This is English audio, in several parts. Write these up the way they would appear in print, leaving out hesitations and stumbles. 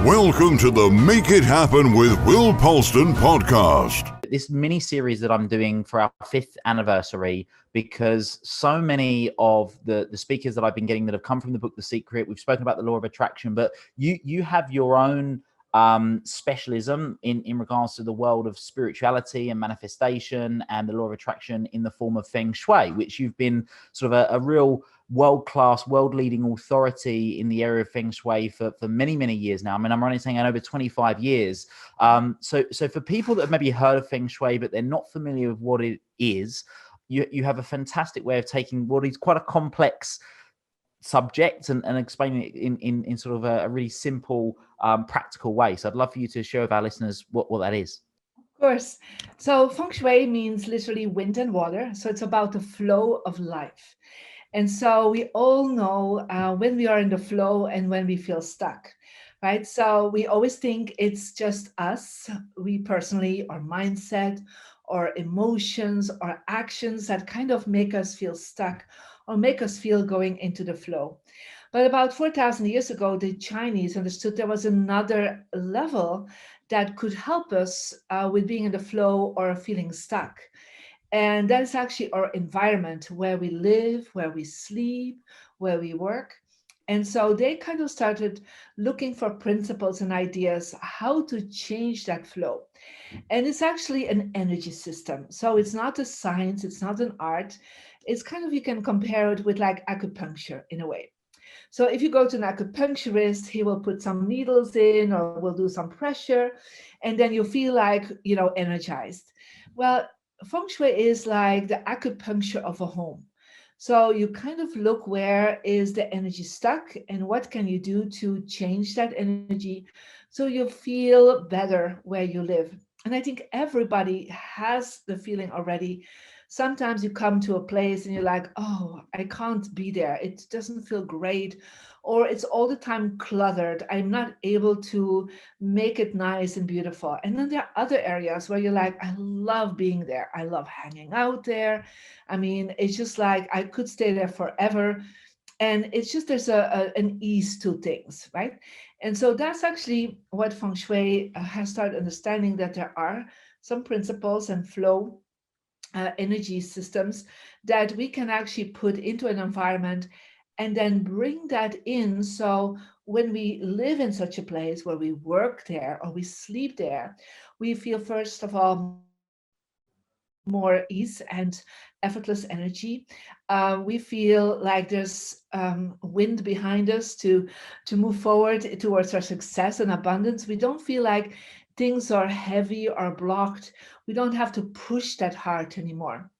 Welcome to the Make It Happen with Will Polston podcast. This mini series that I'm doing for our 5th anniversary, because so many of the speakers that I've been getting that have come from the book The Secret, we've spoken about the law of attraction, but you have your own specialism in regards to the world of spirituality and manifestation and the law of attraction in the form of Feng Shui, which you've been sort of a real world-class, world-leading authority in the area of Feng Shui for many, many years now. I mean, I'm running saying over 25 years. So for people that have maybe heard of Feng Shui, but they're not familiar with what it is, you have a fantastic way of taking what is quite a complex subject and explaining it in sort of a really simple, practical way. So I'd love for you to share with our listeners what that is. Of course. So Feng Shui means literally wind and water. So it's about the flow of life. And so we all know when we are in the flow and when we feel stuck, right? So we always think it's just us, we personally, our mindset, or emotions, or actions that kind of make us feel stuck or make us feel going into the flow. But about 4,000 years ago, the Chinese understood there was another level that could help us with being in the flow or feeling stuck. And that is actually our environment, where we live, where we sleep, where we work. And so they kind of started looking for principles and ideas how to change that flow. And it's actually an energy system. So it's not a science, it's not an art. It's kind of, you can compare it with like acupuncture in a way. So if you go to an acupuncturist, he will put some needles in or will do some pressure, and then you feel like, energized. Well, Feng Shui is like the acupuncture of a home. So you kind of look, where is the energy stuck and what can you do to change that energy so you feel better where you live. And I think everybody has the feeling already. Sometimes you come to a place and you're like, oh, I can't be there. It doesn't feel great. Or it's all the time cluttered. I'm not able to make it nice and beautiful. And then there are other areas where you're like, I love being there. I love hanging out there. I mean, it's just like I could stay there forever. And it's just there's an ease to things, right? And so that's actually what Feng Shui has started understanding, that there are some principles and flow energy systems that we can actually put into an environment and then bring that in. So when we live in such a place, where we work there or we sleep there, we feel, first of all, more ease and effortless energy. We feel like there's wind behind us to move forward towards our success and abundance. We don't feel like things are heavy or blocked. We don't have to push that hard anymore.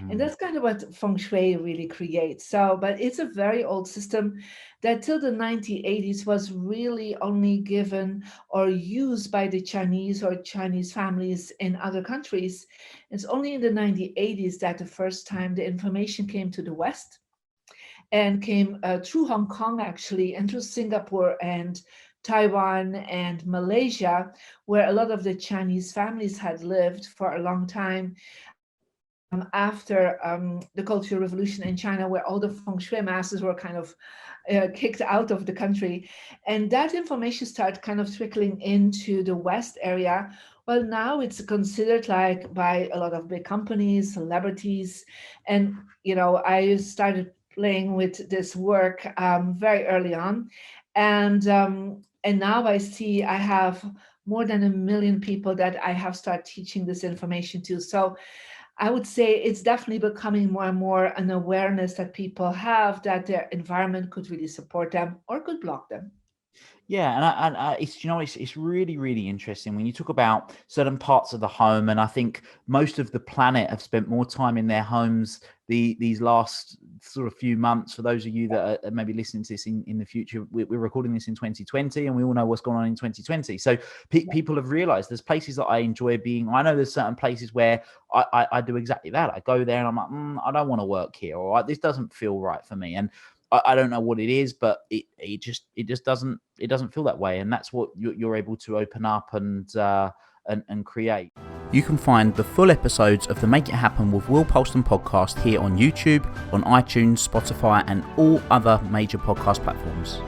And that's kind of what Feng Shui really creates. So, but it's a very old system that till the 1980s was really only given or used by the Chinese or Chinese families in other countries. It's only in the 1980s that the first time the information came to the West, and came through Hong Kong, actually, and through Singapore and Taiwan and Malaysia, where a lot of the Chinese families had lived for a long time. After the Cultural Revolution in China, where all the Feng Shui masters were kind of kicked out of the country. And that information started kind of trickling into the West area. Well, now it's considered like by a lot of big companies, celebrities. And, I started playing with this work very early on. And now I see I have more than 1 million people that I have started teaching this information to. So I would say it's definitely becoming more and more an awareness that people have, that their environment could really support them or could block them. Yeah, and it's really, really interesting when you talk about certain parts of the home, and I think most of the planet have spent more time in their homes these last sort of few months. For those of you that are maybe listening to this in the future, we're recording this in 2020, and we all know what's going on in 2020. So people have realized there's places that I enjoy being. I know there's certain places where I do exactly that. I go there and I'm like, I don't want to work here, or this doesn't feel right for me. And I don't know what it is, but it just doesn't feel that way, and that's what you're able to open up and create. You can find the full episodes of the Make It Happen with Will Polston podcast here on YouTube, on iTunes, Spotify, and all other major podcast platforms.